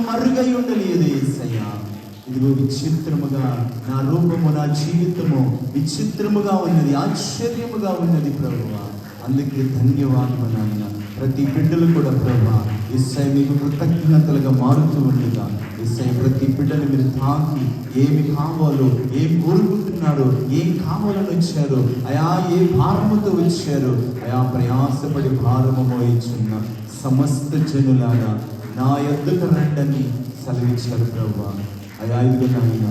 మరుగై ఉండలేదు యేసయ్యా. ఇదిగో విచిత్రముగా నా రూపము, నా జీవితము విచిత్రముగా ఉన్నది, ఆశ్చర్యముగా ఉన్నది ప్రభువా. అందుకే ధన్యవాదము నాయన. ప్రతి బిడ్డలు కూడా ప్రభువా యేసయ్య మీకు కృతజ్ఞతలుగా మారుతూ ఉండగా యేసయ్య ప్రతి బిడ్డలు మీరు తాకి ఏమి కావాలో, ఏం కోరుకుంటున్నారో, ఏం కావాలని వచ్చారో, అయా ఏ భారముతో వచ్చారో, అయా ప్రయాసపడి భారము మోయించున్న సమస్త జనులారా నా యొద్దకు రండని సెలవిచ్చారు ప్రభువా. అయా ఇదిగో నాయన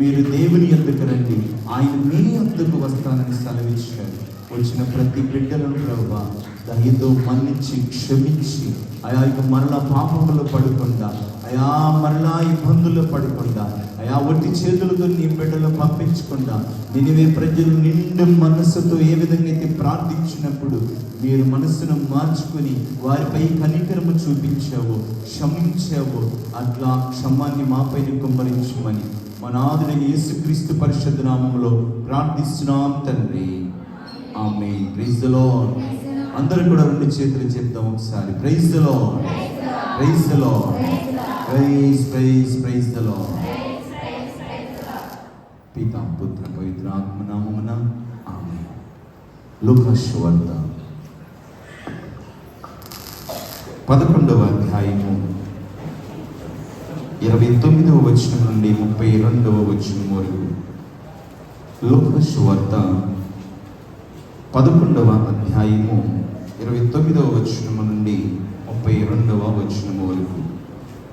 మీరు దేవుని యొద్దకు రండి, ఆయన మీ యొద్దకు వస్తానని సెలవిచ్చారు. వచ్చిన ప్రతి బిడ్డలను ప్రభువా దయతో మన్నించి క్షమించి అయా ఇక మరలా పాపములో పడకుండా, అయా మరలా ఇబ్బందుల్లో పడకుండా, అయా ఒట్టి చేతులతో నీ బిడ్డలు పంపించకుండా నినివే ప్రజలు నిండు మనస్సుతో ఏ విధంగా అయితే ప్రార్థించినప్పుడు మీరు మనస్సును మార్చుకుని వారిపై కనికరము చూపించావు, క్షమించావు, అట్లా క్షమాన్ని మాపైన కుమ్మరించమని మన ఆదుడైన యేసుక్రీస్తు పరిశుద్ధ నామములో ప్రార్థిస్తున్నాం తండ్రి. ఆమేన్. Praise the Lord. అందరూ కూడా రెండు చేతులు చెప్తాం ఒకసారి. Praise the Lord, praise the Lord, praise praise praise the Lord. పితా పుత్ర పవిత్ర ఆత్మ నామమున ఆమేన్. లూకా సువార్త 11వ అధ్యాయము 29వ వచనం నుండి 32వ వచనం వరకు. లూకా సువార్త 11వ అధ్యాయము 29వ వచనం నుండి 32వ వచనం వరకు.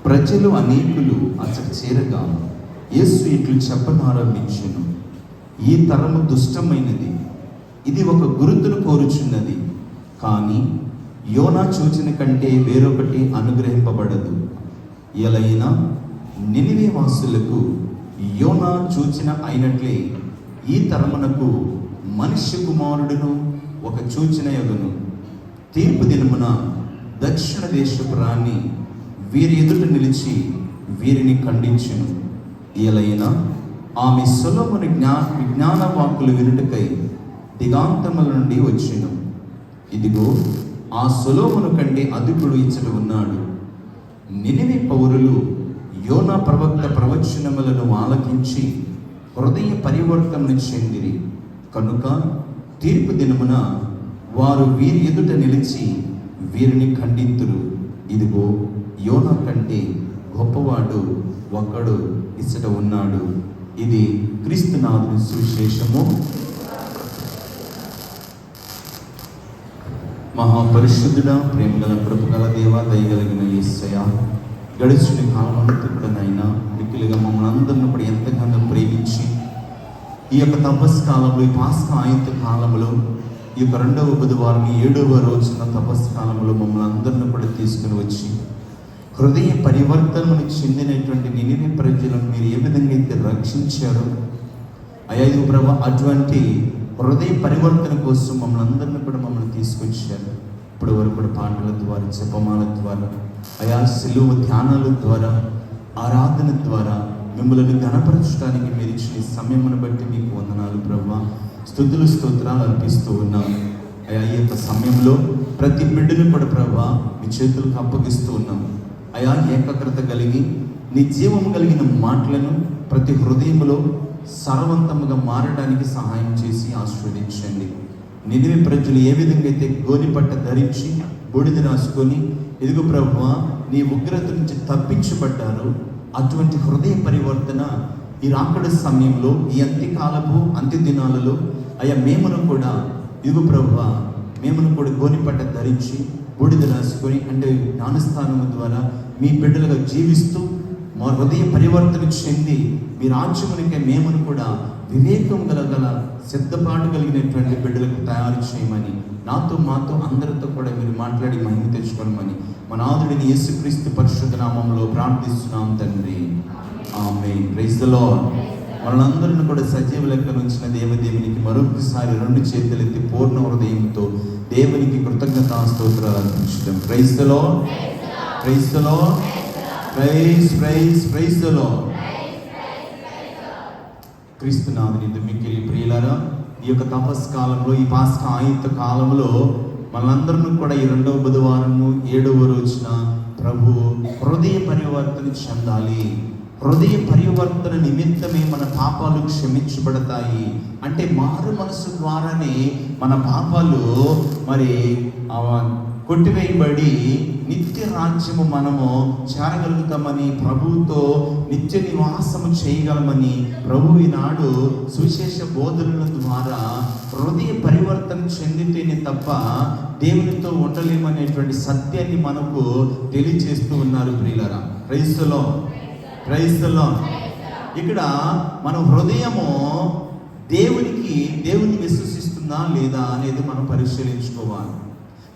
ప్రజలు అనేకులు అతడు చేరగా యేసు ఇట్లు చెప్పనారంభించెను, ఈ తరము దుష్టమైనది, ఇది ఒక గురుతును కోరుచున్నది, కానీ యోనా చూచిన కంటే వేరొకటి అనుగ్రహింపబడదు. ఎలైనా నినివే వాసులకు యోనా చూచిన అయినట్లే ఈ తరమునకు మనుష్య కుమారుడును ఒక సూచన యొగును. తీర్పు దినమున దక్షిణ దేశపు రాణి వీరి ఎదుట నిలిచి వీరిని ఖండించును. ఎలైనా ఆమె సొలొమోను విజ్ఞాన వాక్కులు వినుటకై దిగాంతముల నుండి వచ్చెను. ఇదిగో ఆ సొలొమోను కంటే అధికుడు ఇచ్చట ఉన్నాడు. నినివే పౌరులు యోనా ప్రవక్త ప్రవచనములను ఆలకించి హృదయ పరివర్తన చెందిరి కనుక తీర్పు దినమున వారు వీరి ఎదుట నిలిచి వీరిని ఖండింతురు. ఇదిగో యోనా కంటే గొప్పవాడు ఒకడు ఇచ్చట ఉన్నాడు. ఇది క్రీస్తునాథుని సువిశేషము. మహాపరిశుద్ధుడా, ప్రేమగల కృపగల దేవ, దయగలిగిన యేసయ్య, గడిచిన కాలమంతా కూడా నాయన మిక్కిలిగా మమ్మల్ని అందరిని కూడా ఎంతగానో ప్రేమించి ఈ యొక్క తపస్సు కాలంలో, ఈ పాస్కా ఆయుత కాలంలో, ఈ యొక్క 2వ బుధవారం 7వ రోజున తపస్సు కాలంలో మమ్మల్ని అందరిని కూడా తీసుకుని వచ్చి హృదయ పరివర్తనను చెందినటువంటి నినివే ప్రజలను మీరు ఏ విధంగా అయితే రక్షించారో అయ్యా ప్రభు, అటువంటి హృదయ పరివర్తన కోసం మమ్మల్ని అందరినీ కూడా మమ్మల్ని తీసుకొచ్చారు. ఇప్పటి వరకు కూడా పాటల ద్వారా, జపమాల ద్వారా, అయా సిలువ ధ్యానాల ద్వారా, ఆరాధన ద్వారా మిమ్మల్ని ఘనపరచడానికి మీరు ఇచ్చిన సమయమును బట్టి మీకు వందనాలు ప్రభువా. స్తుతులు స్తోత్రాలు అర్పిస్తూ ఉన్నాం. అయా ఈ యొక్క సమయంలో ప్రతి బిడ్డను కూడా ప్రభువా మీ చేతులకు అప్పగిస్తూ ఉన్నాం. అయా ఏకాగ్రత కలిగి నీ జీవము కలిగిన మాటలను ప్రతి హృదయంలో సర్వవంతముగా మారడానికి సహాయం చేసి ఆశీర్వదించండి. నినివే ప్రజలు ఏ విధంగా అయితే గోనిపట్ట ధరించి బూడిద రాసుకొని ఇదిగో ప్రభువా నీ ఉగ్రత నుంచి తప్పించబడ్డారు, అటువంటి హృదయ పరివర్తన ఈ రాకడ సమయంలో, ఈ అంత్యకాలపు అంత్య దినాలలో అయ్యా మేమును కూడా ఇదిగో ప్రభువా మేమును కూడా గోనిపట్ట ధరించి బూడిద రాసుకొని అంటే జ్ఞానస్థానము ద్వారా మీ బిడ్డలుగా జీవిస్తూ మా హృదయ పరివర్తన చెంది మీ రాజ్యమునికే మేమును కూడా వివేకం గల సిద్ధపాటు కలిగినటువంటి బిడ్డలకు తయారు చేయమని, నాతో మాతో అందరితో కూడా మీరు మాట్లాడి మహిమ తెచ్చుకోమని మన ఆదుడిని యేసుక్రీస్తు పరిశుద్ధ నామములో ప్రార్థిస్తున్నాం తండ్రి. ఆమేన్. Praise the Lord. మనందరిని కూడా సజీవ లెక్కన ఉంచిన దేవదేవునికి మరొకసారి 2 చేతులెత్తి పూర్ణ హృదయంతో దేవునికి కృతజ్ఞతా స్తోత్రాలు అర్పించడం. Praise the Lord, praise the Lord, praise praise praise the Lord. క్రీస్తునాథుని మిక్కిలి ప్రియులారా, ఈ యొక్క తపస్సు కాలంలో, ఈ పాస్కా ఆయుత కాలంలో మనందరినీ కూడా ఈ 2వ బుధవారము 7వ రోజున ప్రభు హృదయ పరివర్తన చెందాలి. హృదయ పరివర్తన నిమిత్తమే మన పాపాలు క్షమించబడతాయి. అంటే మారు మనసు ద్వారానే మన పాపాలు మరి కొట్టివేయబడి నిత్య రాజ్యము మనము చేరగలుగుతామని, ప్రభువుతో నిత్య నివాసము చేయగలమని ప్రభు ఈనాడు సువిశేష బోధనల ద్వారా హృదయ పరివర్తన చెందితేనే తప్ప దేవునితో ఉండలేమనేటువంటి సత్యాన్ని మనకు తెలియజేస్తూ ఉన్నారు. ప్రియులారా, ప్రైజ్ ది లార్డ్. ఇక్కడ మన హృదయము దేవుని విశ్వసిస్తుందా లేదా అనేది మనం పరిశీలించుకోవాలి.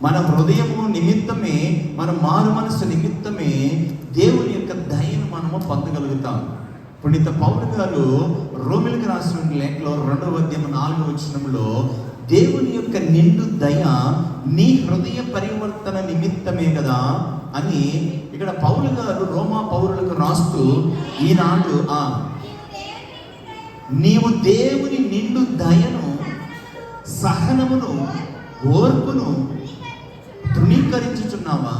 మన హృదయము నిమిత్తమే, మన మారు మనసు నిమిత్తమే దేవుని యొక్క దయను మనము పొందగలుగుతాం. పునీత పౌలు గారు రోమిలకు రాసిన లేఖలో 2వ అధ్యాయం 4వ వచనంలో దేవుని యొక్క నిండు దయ నీ హృదయ పరివర్తన నిమిత్తమే కదా అని ఇక్కడ పౌలు గారు రోమా పౌరులకు రాస్తూ ఈనాడు నీవు దేవుని నిండు దయను, సహనమును, ఓర్పును తృణీకరించుచున్నావా?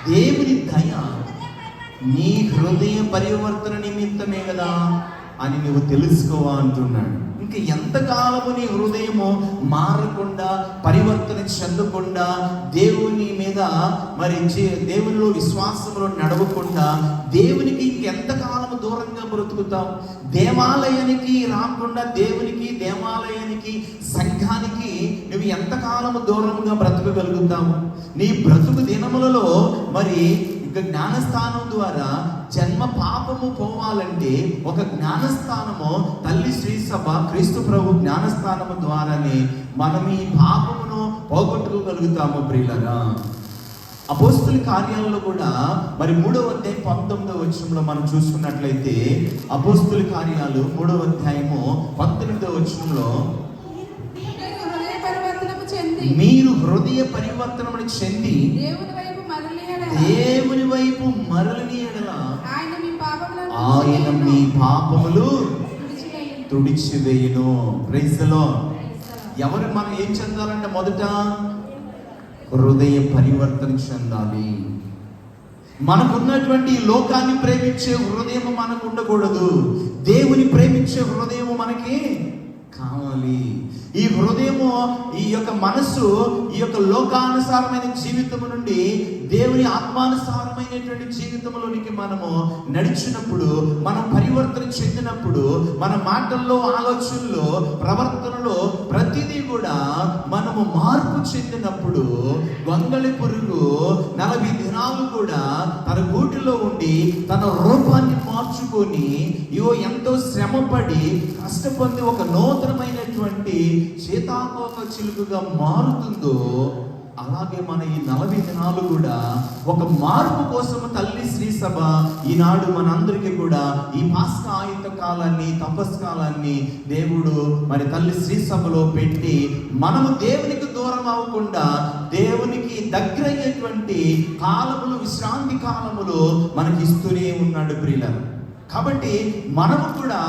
దేవుని దయ నీ హృదయ పరివర్తన నిమిత్తమే కదా అని నువ్వు తెలుసుకోవా అంటున్నాడు. ఇంకా ఎంతకాలము నీ హృదయము మారకుండా, పరివర్తన చెందకుండా, దేవుని మీద మరి దేవునిలో విశ్వాసంలో నడవకుండా దేవునికి ఇంకెంతకాలము దూరంగా బ్రతుకుతావు? దేవాలయానికి రాకుండా దేవునికి, దేవాలయానికి, సంఘానికి నువ్వు ఎంతకాలము దూరంగా బ్రతకగలుగుతావు? నీ బ్రతుకు దినములలో మరి జ్ఞానస్థానం ద్వారా జన్మ పాపము పోవాలంటే ఒక జ్ఞానస్థానము తల్లి శ్రీ సభ క్రీస్తు ప్రభు జ్ఞానస్థానము ద్వారానే మనం ఈ పాపమును పోగొట్టుకోగలుగుతాము. ప్రియులారా, అపోస్తుల కార్యాలలో కూడా మరి 3వ అధ్యాయం 19వ వచనంలో మనం చూసుకున్నట్లయితే, అపోస్తుల కార్యాలు 3వ అధ్యాయము 19వ వచనంలో మీరు హృదయ పరివర్తనము చెంది దేవుని వైపు మరలని ఎడల ఆయన మీ పాపములు తుడిచివేయును. Praise the lord. ఎవరు మనం ఏం చెందాలంటే మొదట హృదయ పరివర్తన చెందాలి. మనకున్నటువంటి లోకాన్ని ప్రేమించే హృదయం మనకు ఉండకూడదు. దేవుని ప్రేమించే హృదయం మనకి కావాలి. ఈ హృదయము, ఈ యొక్క మనస్సు, ఈ యొక్క లోకానుసారమైన జీవితము నుండి దేవుని ఆత్మానుసారమైనటువంటి జీవితంలోనికి మనము నడిచినప్పుడు, మనం పరివర్తన చెందినప్పుడు, మన మాటల్లో, ఆలోచనలో, ప్రవర్తనలో ప్రతిదీ కూడా మనము మార్పు చెందినప్పుడు, గొంగళి పురుగు 40 దినాలు కూడా తన గూటిలో ఉండి తన రూపాన్ని మార్చుకొని ఎంతో శ్రమపడి కష్టపడి ఒక నూతనమైనటువంటి సీతాకోక చిలుకగా మారుతుందో, అలాగే మన ఈ 40 దినాలు కూడా ఒక మార్పు కోసం తల్లి శ్రీ సభ ఈనాడు మనందరికీ కూడా ఈ పాస్కా ఆయుత కాలాన్ని, తపస్కాలాన్ని దేవుడు మరి తల్లి శ్రీ సభలో పెట్టి మనము దేవునికి దూరం అవ్వకుండా దేవునికి దగ్గరయ్యేటువంటి కాలములు, విశ్రాంతి కాలములు మనకి ఇస్తూనే ఉన్నాడు ప్రియులారా. కాబట్టి మనము కూడా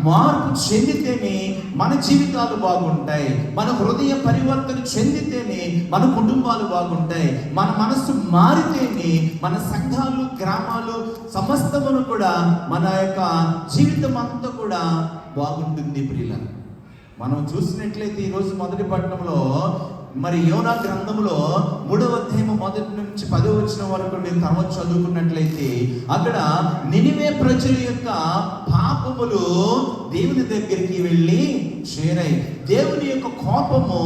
మార్పు చెందితేనే మన జీవితాలు బాగుంటాయి. మన హృదయ పరివర్తన చెందితేనే మన కుటుంబాలు బాగుంటాయి. మన మనస్సు మారితేనే మన సంఘాలు, గ్రామాలు, సమస్తమును కూడా మన యొక్క జీవితం అంతా కూడా బాగుంటుంది. ప్రియులారా, మనం చూసినట్లయితే ఈరోజు మొదటి పట్టణంలో మరి యోనా గ్రంథంలో 3వ అధ్యాయం 1 నుంచి 10వ వచనం వరకు మీరు తర్వాత చదువుకున్నట్లయితే అక్కడ నినివే ప్రజల యొక్క పాపములు దేవుని దగ్గరికి వెళ్ళి చేరాయి. దేవుని యొక్క కోపము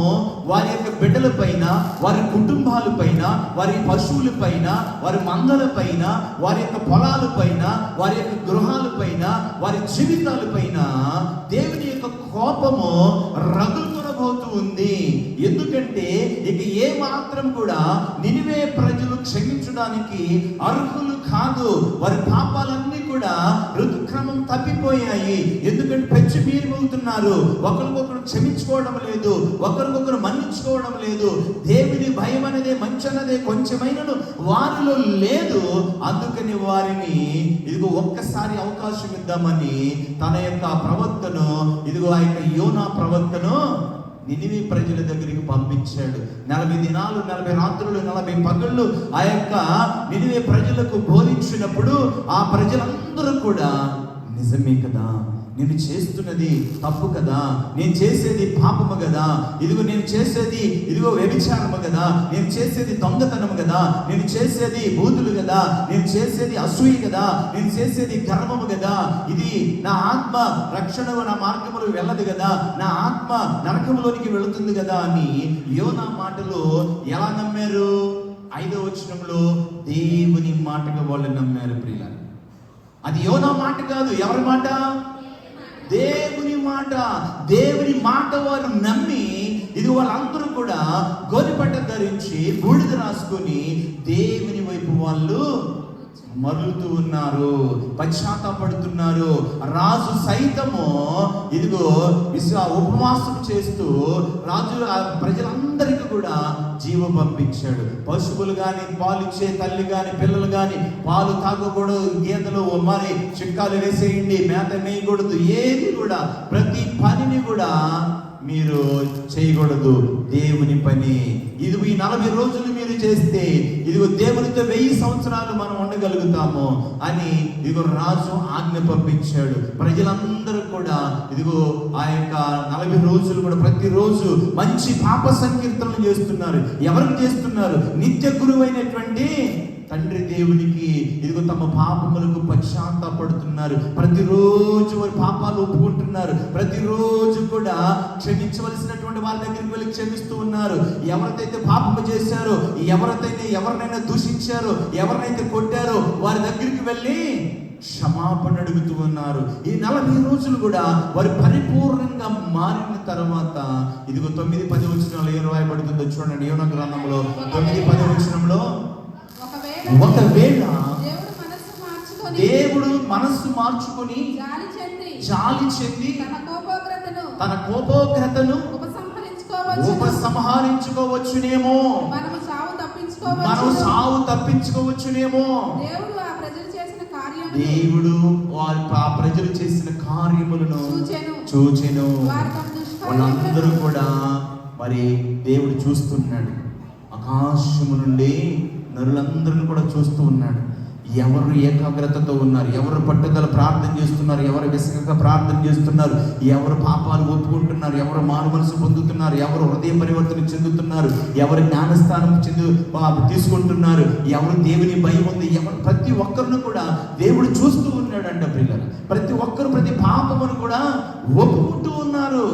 వారి యొక్క బిడ్డల పైన, వారి కుటుంబాల పైన, వారి పశువుల పైన, వారి మందల పైన, వారి యొక్క పొలాల పైన, వారి యొక్క గృహాల పైన, వారి జీవితాల పైన దేవుని యొక్క కోపము రగులుకొనబోతూ ఉంది. ఎందుకంటే ఇక ఏ మాత్రం కూడా నినివే ప్రజలు క్షమించడానికి అర్హులు కాదు. వారి పాపాలన్నీ కూడా ఋతుక్రమం తప్పిపోయాయి. ఎందుకంటే పెంచి మీరిపోతున్నారు, ఒకరికొకరు క్షమించుకోవడం లేదు, ఒకరికొకరు మన్నించుకోవడం లేదు. దేవుని భయం అనేది, మంచి అనేది కొంచెమైనను వారిలో లేదు. అందుకని వారిని ఇదిగో ఒక్కసారి అవకాశం ఇద్దామని తన యొక్క ప్రవక్తను, ఇదిగో ఆ యొక్క యోనా ప్రవక్తను నినివే ప్రజల దగ్గరికి పంపించాడు. 40 దినాలు 40 రాత్రులు 40 పగళ్ళు ఆ యొక్క నినివే ప్రజలకు బోధించినప్పుడు ఆ ప్రజలందరూ కూడా నిజమే కదా, నేను చేస్తున్నది తప్పు కదా, నేను చేసేది పాపము కదా, నేను చేసేది వ్యభిచారము కదా, నేను చేసేది దొంగతనము కదా, నేను చేసేది బూతులు కదా, నేను చేసేది అసూయ కదా, నేను చేసేది గర్వము కదా, ఇది నా ఆత్మ రక్షణ నా మార్గములు వెళ్ళదు కదా, నా ఆత్మ నరకములోనికి వెళుతుంది కదా అని యోనా మాటలు ఎలా నమ్మారు? 5వ వచనంలో దేవుని మాటగా వాళ్ళు నమ్మారు ప్రియులారా. అది యోనా మాట కాదు, ఎవరి మాట? దేవుని మాట. దేవుని మాట వారు నమ్మి వాళ్ళందరూ కూడా గోనెపట్ట ధరించి బూడిద రాసుకొని దేవుని వైపు వాళ్ళు మరులుతూ ఉన్నారు, పశ్చాత్తాపడుతున్నారు. రాజు సైతము ఉపవాసం చేస్తూ రాజు ప్రజలందరికీ కూడా జీవం పంపించాడు. పశువులు కానీ, పాలిచ్చే తల్లి కానీ, పిల్లలు కానీ పాలు తాగకూడదు, గేదెలు మరి చిక్కాలు వేసేయండి, మేత వేయకూడదు, ఏది కూడా ప్రతి పనిని కూడా మీరు చేయకూడదు. దేవుని పని ఈ 40 రోజులు మీరు చేస్తే దేవునితో 1000 సంవత్సరాలు మనం ఉండగలుగుతాము అని రాజు ఆజ్ఞ పంపించాడు. ప్రజలందరూ కూడా ఆ యొక్క 40 రోజులు కూడా ప్రతిరోజు మంచి పాప సంకీర్తనలు చేస్తున్నారు. ఎవరికి చేస్తున్నారు? నిత్య గురువైనటువంటి తండ్రి దేవునికి తమ పాపములకు పశ్చాత్తాపడుతున్నారు. ప్రతిరోజు వారి పాపాలు ఒప్పుకుంటున్నారు. ప్రతిరోజు కూడా క్షమించవలసినటువంటి వాళ్ళ దగ్గరికి వెళ్ళి క్షమిస్తూ ఉన్నారు. ఎవరైతే పాపము చేశారో, ఎవరినైనా దూషించారో, ఎవరినైతే కొట్టారో వారి దగ్గరికి వెళ్ళి క్షమాపణ అడుగుతూ ఉన్నారు. ఈ 40 రోజులు కూడా వారు పరిపూర్ణంగా మారిన తర్వాత 9-10 వచనాలు ఏం రాయబడుతుందో చూడండి. యోనా గ్రంథంలో 9-10 వచనంలో, ఒకవేళ దేవుడు మనస్సు మార్చుకొని జాలి చెంది తన కోపోగ్రతను ఉపసంహరించుకోవచ్చునేమో, మనం సావు తప్పించుకోవచ్చునేమో. దేవుడు ఆ ప్రజలు చేసిన కార్యములను చూచెను. వాళ్ళందరూ కూడా మరి దేవుడు చూస్తున్నాడు. ఆకాశము నుండి నరులందరిని కూడా చూస్తూ ఉన్నాడు. ఎవరు ఏకాగ్రతతో ఉన్నారు, ఎవరు పట్టుదల ప్రార్థన చేస్తున్నారు, ఎవరు విసగక ప్రార్థన చేస్తున్నారు, ఎవరు పాపాలు ఒప్పుకుంటున్నారు, ఎవరు మారు మనసు పొందుతున్నారు, ఎవరు హృదయ పరివర్తన చెందుతున్నారు, ఎవరు జ్ఞానస్థానం తీసుకుంటున్నారు, ఎవరు దేవుని భయం ఉంది, ఎవరు ప్రతి ఒక్కరిని కూడా దేవుడు చూస్తూ ఉన్నాడంట పిల్లలు. ప్రతి ఒక్కరు ప్రతి పాపమును కూడా ఒప్పుకుంటూ ఉన్నారు.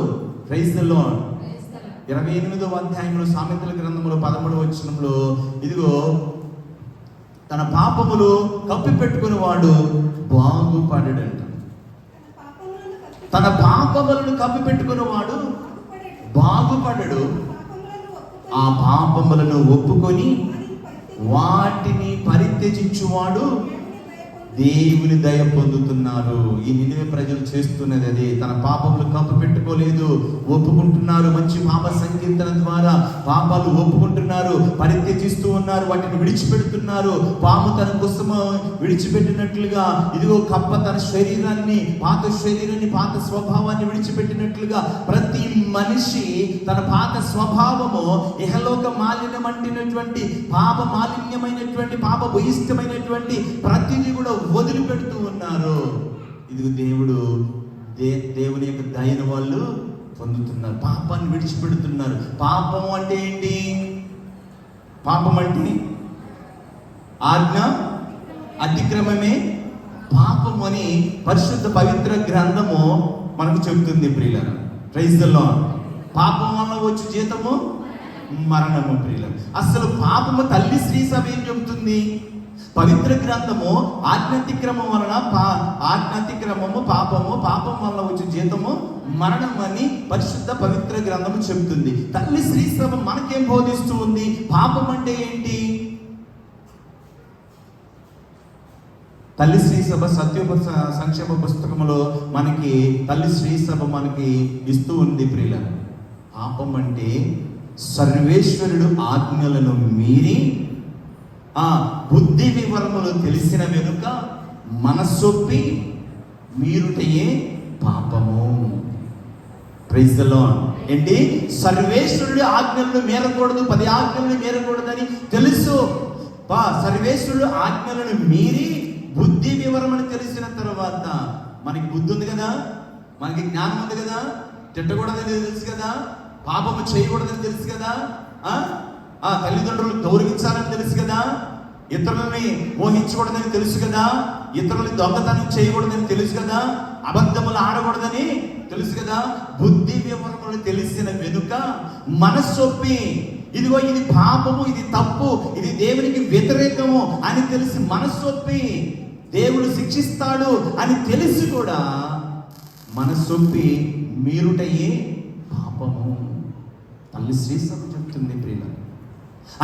Praise the lord. 28వ అధ్యాయంలో సామెతల గ్రంథంలో 13వ వచనంలో తన పాపములు కప్పిపెట్టుకుని వాడు బాగుపడడంట. తన పాపములను కప్పిపెట్టుకుని వాడు బాగుపడడు. ఆ పాపములను ఒప్పుకొని వాటిని పరిత్యజించువాడు దేవుని దయ పొందుతున్నారు. ఈ నినివే ప్రజలు చేస్తున్నది అదే. తన పాపములు కప్పు పెట్టుకోలేదు, ఒప్పుకుంటున్నారు. మంచి పాప సంకీర్తన ద్వారా పాపాలు ఒప్పుకుంటున్నారు, పరిత్యజిస్తూ ఉన్నారు, వాటిని విడిచిపెడుతున్నారు. పాము తన కుసము విడిచిపెట్టినట్లుగా కప్ప తన శరీరాన్ని, పాత స్వభావాన్ని విడిచిపెట్టినట్లుగా ప్రతి మనిషి తన పాత స్వభావము ఇహలోక మాలిన్యం అంటినటువంటి పాప మాలిన్యమైనటువంటి పాప భూయిష్టమైనటువంటి ప్రతిదీ కూడా వదిలిపెడుతూ ఉన్నారు. దేవుని యొక్క దయను వాళ్ళు పొందుతున్నారు. పాపాన్ని విడిచిపెడుతున్నారు. పాపం అంటే ఏంటి? పాపం అంటే ఆజ్ఞ అతిక్రమమే పాపం అని పరిశుద్ధ పవిత్ర గ్రంథము మనకు చెబుతుంది ప్రియులారా. Praise the lord. పాపం వల్ల వచ్చే జీతము మరణము ప్రియులారా. అసలు పాపము తల్లి శ్రీ సభ ఏం చెబుతుంది? పవిత్ర గ్రంథము ఆజ్ఞాతిక్రమం వలన ఆజ్ఞాతిక్రమము పాపము, పాపం వలన వచ్చే జీతము మరణం అని పరిశుద్ధ పవిత్ర గ్రంథము చెబుతుంది. తల్లి శ్రీ సభ మనకేం బోధిస్తూ ఉంది? పాపం అంటే ఏంటి? తల్లి శ్రీ సభ సత్యోప సంక్షేమ పుస్తకంలో మనకి తల్లి శ్రీ సభ మనకి ఇస్తూ ఉంది ప్రియుల. పాపం అంటే సర్వేశ్వరుడు ఆజ్ఞలను మీరి బుద్ధి వివరములు తెలిసిన వెనుక మనసొప్పి మీరుటయే పాపము. Praise the lord. ఏంటి? సర్వేశ్వరుడి ఆజ్ఞలను మీరకూడదు, 10 ఆజ్ఞలను మీరకూడదని తెలుసు. సర్వేశ్వరుడు ఆజ్ఞలను మీరి బుద్ధి వివరమని తెలిసిన తర్వాత, మనకి బుద్ధి ఉంది కదా, మనకి జ్ఞానం ఉంది కదా, తిట్టకూడదని తెలుసు కదా, పాపము చేయకూడదని తెలుసు కదా, తల్లిదండ్రులు గౌరవించాలని తెలుసు కదా, ఇతరులని మోహించకూడదని తెలుసు కదా, ఇతరులని దొంగతనం చేయకూడదని తెలుసు కదా, అబద్ధములు ఆడకూడదని తెలుసు కదా. బుద్ధి వివరములు తెలిసిన వెనుక మనసొప్పి, ఇదిగో ఇది పాపము, ఇది తప్పు, ఇది దేవునికి వ్యతిరేకము అని తెలిసి మనసొప్పి దేవుడు శిక్షిస్తాడు అని తెలిసి కూడా మనసొప్పి మీరుటయే పాపము. తల్లి శ్రీసభ చెప్తుంది ప్రియుల,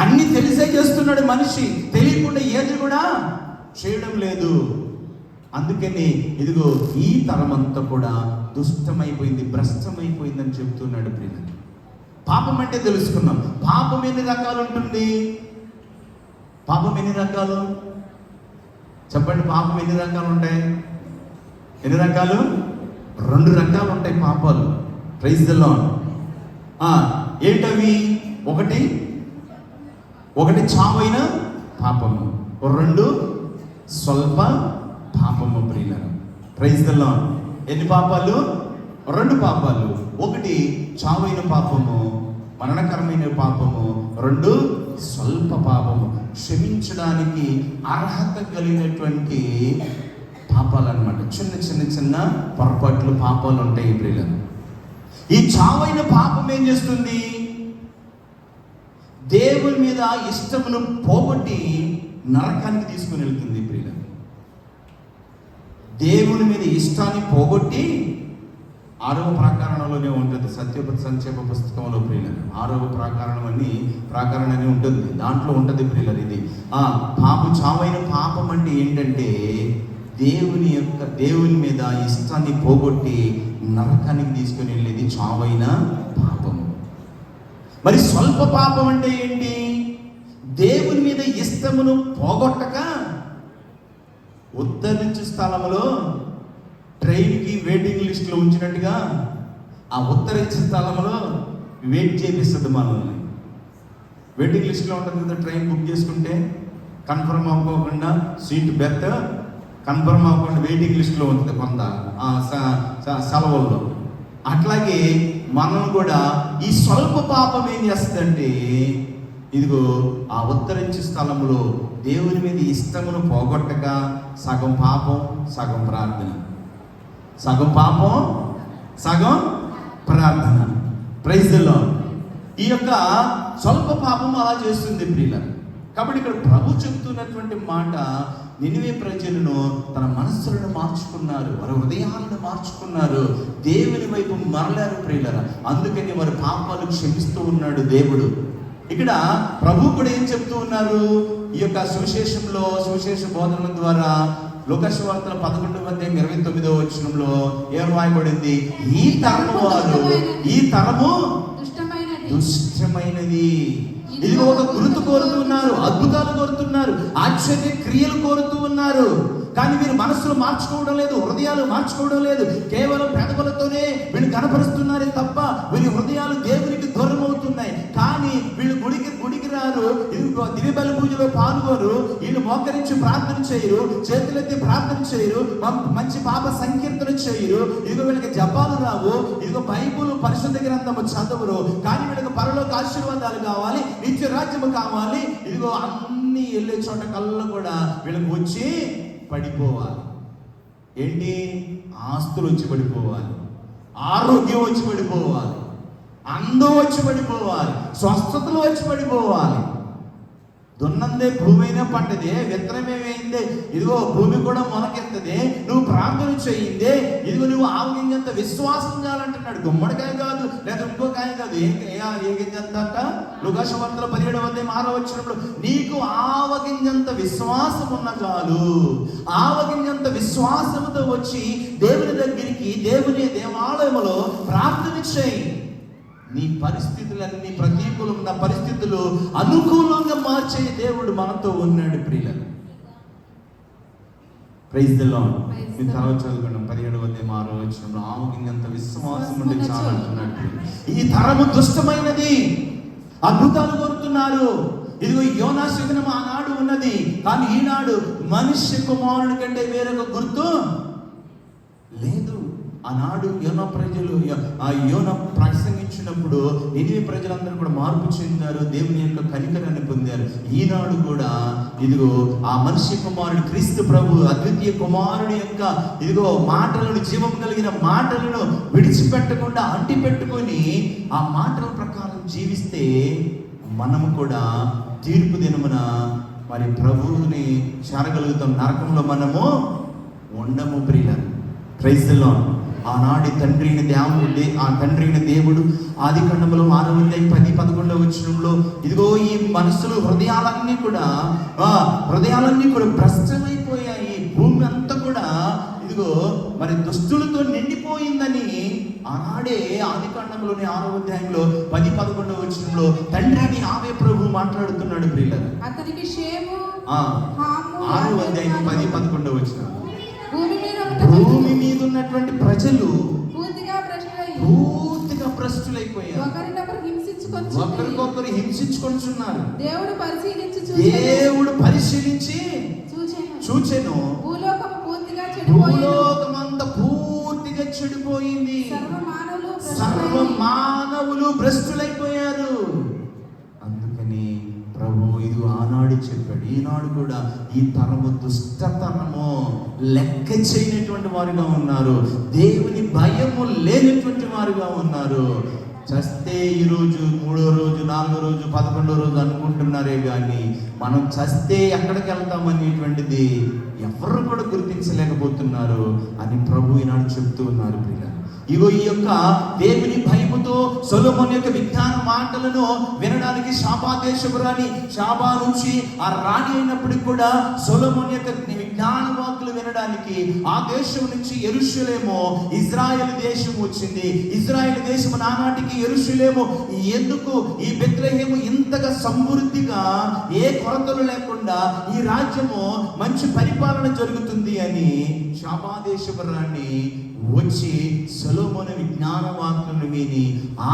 అన్ని తెలిసే చేస్తున్నాడు మనిషి, తెలియకుండా ఏది కూడా చేయడం లేదు. అందుకని ఇదిగో ఈ తరమంతా కూడా దుష్టమైపోయింది, భ్రష్టమైపోయిందని చెప్తున్నాడు ప్రియుల. పాపం అంటే తెలుసుకున్నాం. పాపం ఎన్ని రకాలు ఉంటుంది? పాపం ఎన్ని రకాలు చెప్పండి. పాపం ఎన్ని రకాలు ఉంటాయి? ఎన్ని రకాలు? 2 రకాలు ఉంటాయి పాపాలు. Praise the lord. ఏంటవి? ఒకటి చావైన పాపము, 2 స్వల్ప పాపము ప్రియులారా. Praise the lord. ఎన్ని పాపాలు? 2 పాపాలు. 1 చావైన పాపము, మరణకరమైన పాపము. 2 స్వల్ప పాపము, క్షమించడానికి అర్హత కలిగినటువంటి పాపాలు అన్నమాట. చిన్న పొరపాట్లు, పాపాలు ఉంటాయి ప్రియులారా. ఈ చావైన పాపం ఏం చేస్తుంది? దేవుని మీద ఇష్టమును పోగొట్టి నరకానికి తీసుకుని వెళ్తుంది ప్రియుల. దేవుని మీద ఇష్టాన్ని పోగొట్టి 6వ ప్రాకారణంలోనే ఉంటుంది, సత్యోపతి సంక్షేప పుస్తకంలో ప్రియుల. 6వ ప్రాకారణం అని ఉంటుంది, దాంట్లో ఉంటుంది ప్రియుల. ఇది చావైన పాపం అంటే ఏంటంటే దేవుని మీద ఇష్టాన్ని పోగొట్టి నరకానికి తీసుకుని వెళ్ళేది చావైన పాపం. మరి స్వల్ప పాపం అంటే ఏంటి? దేవుని మీద ఇష్టమును పోగొట్టక ఉత్తరించు స్థలంలో ట్రైన్కి వెయిటింగ్ లిస్ట్లో ఉంచినట్టుగా ఆ ఉత్తరించు స్థలంలో వెయిట్ చేపిస్తుంది మనల్ని. వెయిటింగ్ లిస్ట్లో ఉంటుంది కదా, ట్రైన్ బుక్ చేసుకుంటే కన్ఫర్మ్ అవ్వకుండా సీట్ బెర్త్ కన్ఫర్మ్ అవ్వకుండా వెయిటింగ్ లిస్ట్లో ఉంటుంది కొంత సెలవుల్లో. అట్లాగే మనం కూడా ఈ స్వల్ప పాపం ఏం చేస్తుందంటే, ఇదిగో ఆ ఉత్తరించు స్థలంలో దేవుని మీద ఇష్టమును పోగొట్టక సగం పాపం సగం ప్రార్థన, సగం పాపం సగం ప్రార్థన. Praise the lord. ఈ యొక్క స్వల్ప పాపం అలా చేస్తుంది ప్రియులారా. కాబట్టి ఇక్కడ ప్రభు చెప్తున్నటువంటి మాట, నినివే ప్రజలను తన మనస్సులను మార్చుకున్నారు, వారి హృదయాలను మార్చుకున్నారు, దేవుని వైపు మరలారు ప్రియులారా. అందుకని వారి పాపాలు క్షమిస్తూ ఉన్నాడు దేవుడు. ఇక్కడ ప్రభు కూడా ఏం చెప్తూ ఉన్నారు? ఈ యొక్క సువిశేష బోధనల ద్వారా లూకా సువార్త 11:29 ఏం రాయబడింది? ఈ తరము దుష్టమైనది. ఇది ఒక గుర్తు కోరుతున్నారు, అద్భుతాలు కోరుతున్నారు, ఆశ్చర్య క్రియలు కోరుతూ ఉన్నారు. కానీ వీరు మనస్సులు మార్చుకోవడం లేదు, హృదయాలు మార్చుకోవడం లేదు. కేవలం పెదవులతోనే వీళ్ళు కనపరుస్తున్నారే తప్ప వీరి హృదయాలు దేవునికి దూరం అవుతున్నాయి. కానీ వీళ్ళు గుడికి రారు, దివ్య బలి పూజలో పాల్గొరు, వీళ్ళు మోకరించి ప్రార్థన చేయరు, చేతులెత్తి ప్రార్థన చేయరు, మంచి పాప సంకీర్తన చేయరు, ఇదిగో వీళ్ళకి జపాలు రావు, ఇదిగో బైబుల్ పరిశుద్ధ గ్రంథము చదవరు. కానీ వీళ్ళకి పరలోక ఆశీర్వాదాలు కావాలి, నిత్య రాజ్యము కావాలి. ఇదిగో అన్ని వెళ్ళే చోట కళ్ళు కూడా వీళ్ళకి వచ్చి పడిపోవాలి. ఏంటి? ఆస్తులు వచ్చి పడిపోవాలి, ఆరోగ్యం వచ్చి పడిపోవాలి, అందం వచ్చి పడిపోవాలి, స్వస్థతలు వచ్చి పడిపోవాలి. దున్నందే భూమి అయినా పంటదే, విత్తనమేమైందే, ఇదిగో భూమి కూడా మొలకెత్తదే, నువ్వు ప్రార్థన చేయిందే, ఇదిగో నువ్వు ఆవగింజంత విశ్వాసం చాలంటున్నాడు. గుమ్మడికాయ కాదు, లేదా ఇంకో కాయ కాదు, ఏ గింజంత అంట? లూకా సువార్త 17:6 నీకు ఆవగింజంత విశ్వాసం ఉన్న చాలు. ఆవగింజంత విశ్వాసంతో వచ్చి దేవుని దగ్గరికి, దేవుని దేవాలయంలో ప్రార్థన చేయి. నీ పరిస్థితులన్నీ, ప్రతికూలమైన పరిస్థితులు అనుకూలంగా మార్చే దేవుడు మనతో ఉన్నాడు ప్రియులారా. Praise the lord. మీరు తర్వాత చదువుకున్నాం 17వ అధ్యాయం 6వ వచనంలో ఆవుకింత విశ్వాసం ఉంటే చాలు అంటున్నట్టు. ఈ తరము దుష్టమైనది, అద్భుతాలు కోరుతున్నారు. ఇదిగో యోనా శకునం ఆనాడు ఉన్నది, కానీ ఈనాడు మనుష్య కుమారుని కంటే వేరొక గుర్తు లేదు. ఆనాడు యోనా ప్రజలు యోనా ప్రసంగించినప్పుడు నినివే ప్రజలందరూ కూడా మార్పు చెందారు, దేవుని యొక్క కనికరాన్ని పొందారు. ఈనాడు కూడా ఇదిగో ఆ మనిషి కుమారుడు క్రీస్తు ప్రభు అద్వితీయ కుమారుడి యొక్క ఇదిగో మాటలను, జీవం కలిగిన మాటలను విడిచిపెట్టకుండా అంటి పెట్టుకొని ఆ మాటల ప్రకారం జీవిస్తే మనము కూడా తీర్పు దినమున మరి ప్రభువుని చేరగలుగుతాం. నరకంలో మనము ఉండము ప్రియులారా. Praise the lord. ఆనాడి తండ్రి అయిన దేవుడు ఆది కాండములో 6వ అధ్యాయం 10-11 వచనంలో ఇదిగో ఈ మనసులు హృదయాలన్నీ కూడా భ్రష్టమైపోయాయి. భూమి అంతా కూడా ఇదిగో మరి దుష్టులతో నిండిపోయిందని ఆనాడే ఆది కాండంలోని 6వ అధ్యాయంలో 10-11 వచనంలో తండ్రి అని ఆవే ప్రభు మాట్లాడుతున్నాడు ప్రియులారా. అతనికి షేము, 6వ అధ్యాయం 10-11 వచనం. భూమి మీద ఉన్నటువంటి ప్రజలు పూర్తిగా భ్రష్టులైపోయారు. ఒకరికొకరు హింసించుకొంటున్నారు. దేవుడు పరిశీలించి చూచెను, భూలోకమంతా పూర్తిగా చెడిపోయింది, సర్వ మానవులు భ్రష్టులైపోయారు. అందుకని ప్రభు ఇది ఆనాడు చెప్పాడు, ఈనాడు కూడా ఈ తరము దుష్టతనము లెక్క చేయనటువంటి వారుగా ఉన్నారు, దేవుని భయము లేనటువంటి వారుగా ఉన్నారు. చస్తే ఈరోజు 3వ రోజు 4వ రోజు 11వ రోజు అనుకుంటున్నారే కానీ మనం చస్తే ఎక్కడికి వెళ్తామనేటువంటిది ఎవరు కూడా గుర్తించలేకపోతున్నారు అని ప్రభు ఈనాడు చెప్తూ ఉన్నారు ప్రియులారా. ఇగో ఈ యొక్క దేవుని భయముతో సొలొమోను యొక్క విజ్ఞాన మాటలను వినడానికి షాబా దేశపురాని, షాబా నుంచి ఆ రాణి అయినప్పటికీ కూడా సొలొమోను యొక్క విజ్ఞాన వాక్కులు వినడానికి ఆ దేశం నుంచి యెరూషలేము ఇజ్రాయెల్ దేశం వచ్చింది. ఇజ్రాయెల్ దేశము నానాటికి యెరూషలేము ఎందుకు ఈ బెత్లెహేము ఇంతగా సమృద్ధిగా ఏ కొరతలు లేకుండా ఈ రాజ్యము మంచి పరిపాలన జరుగుతుంది అని షాబా దేశపురాన్ని వచ్చి సొలొమోను విజ్ఞాన వాక్కులను విని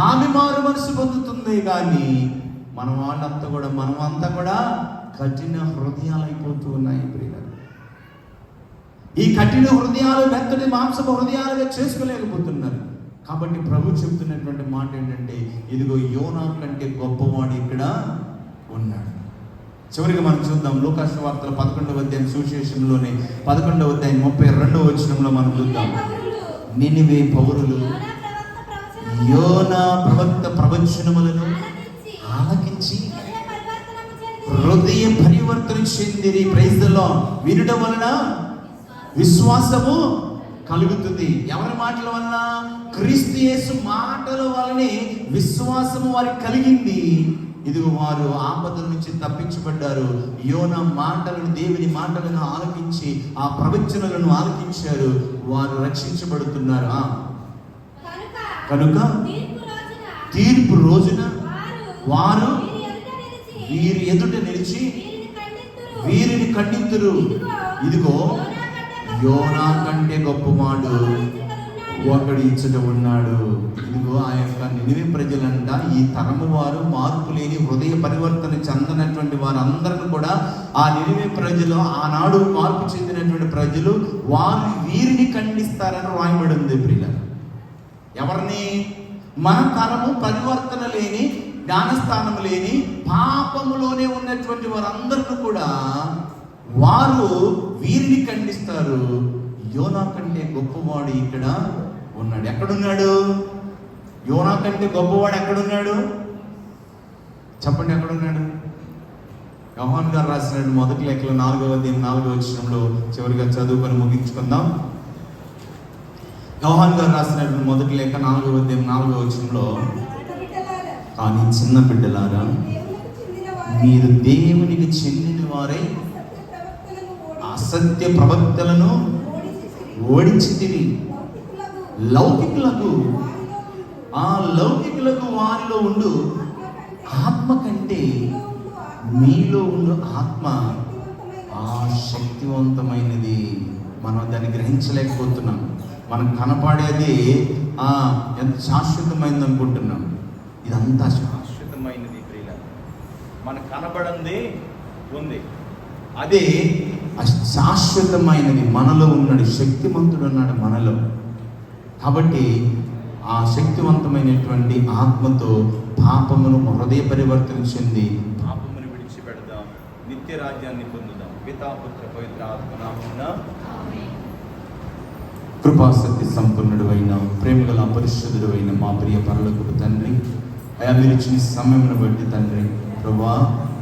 ఆమె మారు మనసు పొందుతుంది. కానీ మనమంతా కూడా కఠిన హృదయాలు అయిపోతూ ఉన్నాయి ప్రియులారా. ఈ కఠిన హృదయాలు మెత్తటి మాంసపు హృదయాలుగా చేసుకోలేకపోతున్నారు. కాబట్టి ప్రభు చెప్తున్నటువంటి మాట ఏంటంటే ఇదిగో యోనా కంటే గొప్పవాడు ఇక్కడ ఉన్నాడు. చివరిగా మనం చూద్దాం లూకా సువార్తల 11వ అధ్యాయం సువిశేషంలోనే 11వ అధ్యాయం 32వ వచనంలో మనం చూద్దాం. నినివే పౌరులు యోనా ప్రవక్త ప్రవచనములను ఆలకించి హృదయ పరివర్తన చెందిరి. Praise the lord. వినడం వలన విశ్వాసము కలుగుతుంది. ఎవరి మాటల వలన? క్రీస్తు యేసు మాటల వలనే విశ్వాసము వారికి కలిగింది. ఇదిగో వారు ఆపదల నుంచి తప్పించబడ్డారు. యోనా మాటలను, దేవుని మాటలను ఆలకించి ఆ ప్రవచనలను ఆలకించారు. వారు రక్షించబడుతున్నారు. కనుక తీర్పు రోజున వారు వీరి ఎదుట నిలిచి వీరిని ఖండింతురు. ఇదిగో యోనా కంటే గొప్పవాడు ఒకడు ఇచ్చట ఉన్నాడు. ఇదిగో ఆ యొక్క నినివే ప్రజలంట ఈ తరము వారు మార్పు లేని హృదయ పరివర్తన చెందనటువంటి వారందరిని కూడా ఆ నినివే ప్రజలు ఆనాడు మార్పు చెందినటువంటి ప్రజలు వారు వీరిని ఖండిస్తారని రాయబడి ఉంది ప్రియులారా. ఎవరిని? మన తరము పరివర్తన లేని, జ్ఞానస్థానం లేని, పాపములోనే ఉన్నటువంటి వారందరిని కూడా వారు వీరిని ఖండిస్తారు. యోనా కంటే గొప్పవాడు ఇక్కడ ఉన్నాడు. ఎక్కడున్నాడు? యోనా కంటే గొప్పవాడు ఎక్కడున్నాడు? చెప్పండి, ఎక్కడున్నాడు? యోహాను గారు రాసినట్టు మొదటి లేఖలో 4వ అధ్యాయం 4వ వచనంలో చివరిగా చదువుకొని ముగించుకుందాం. యోహాను గారు రాసినట్టు మొదటి లేఖ 4వ అధ్యాయం 4వ వచనంలో, కానీ చిన్న బిడ్డలారా మీరు దేవునికి చెందిన వారై అసత్య ప్రవక్తలను ఓడించితిరి. లౌకికులకు వారిలో ఉండు ఆత్మ కంటే మీలో ఉండు ఆత్మ శక్తివంతమైనది. మనం దాన్ని గ్రహించలేకపోతున్నాం. మనకు కనపడేది ఎంత శాశ్వతమైంది అనుకుంటున్నాం. ఇదంతా శాశ్వతమైనది ప్రియుల. మనకు కనబడింది ఉంది, అదే శాశ్వతమైనది మనలో ఉన్నాడు. శక్తివంతుడు ఉన్నాడు మనలో. కాబట్టి ఆ శక్తివంతమైనటువంటి ఆత్మతో పాపమును హృదయ పరివర్తన చెంది పాపమును విడిచిపెడదాం, నిత్య రాజ్యాన్ని పొందుదాం. పితా పుత్ర పవిత్ర ఆత్మ నామమున ఆమేన్. కృపాసక్తి సంపన్నుడు అయిన ప్రేమగల పరిశుద్ధుడు అయిన మా ప్రియ పరలోకపు తండ్రి, అయా మీరు ఇచ్చిన సమయమును బట్టి తండ్రి ప్రభువా,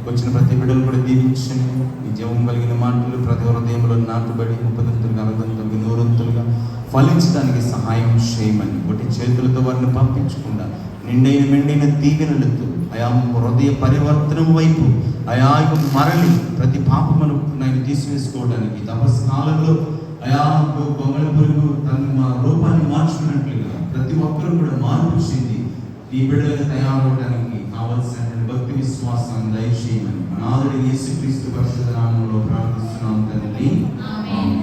వచ్చిన ప్రతి బిడ్డలు కూడా దీవించండి. ఈ జీవం కలిగిన మాటలు ప్రతి హృదయంలో నాటుబడి 30 60 100 ఫలించడానికి సహాయం చేయమని, ఒకటి చేతులతో వారిని పంపించకుండా నిండైన మెండైన దీవెనలతో అయా హృదయ పరివర్తనం వైపు అయా మరలి ప్రతి పాపమును నేను తీసివేసుకోవడానికి తపస్కాలంలో అయా గొంగళ పురుగు తన రూపాన్ని మార్చుకున్నట్లుగా ప్రతి ఒక్కరూ కూడా మార్పు చెంది ఈ బిడ్డలకు తయారవడానికి కావలసిన భక్తి విశ్వాసాన్ని దయచేయమని మన ఆదరణ యేసుక్రీస్తు పరిశుద్ధ నామములో ప్రార్థిస్తున్నాం తండ్రి. ఆమేన్.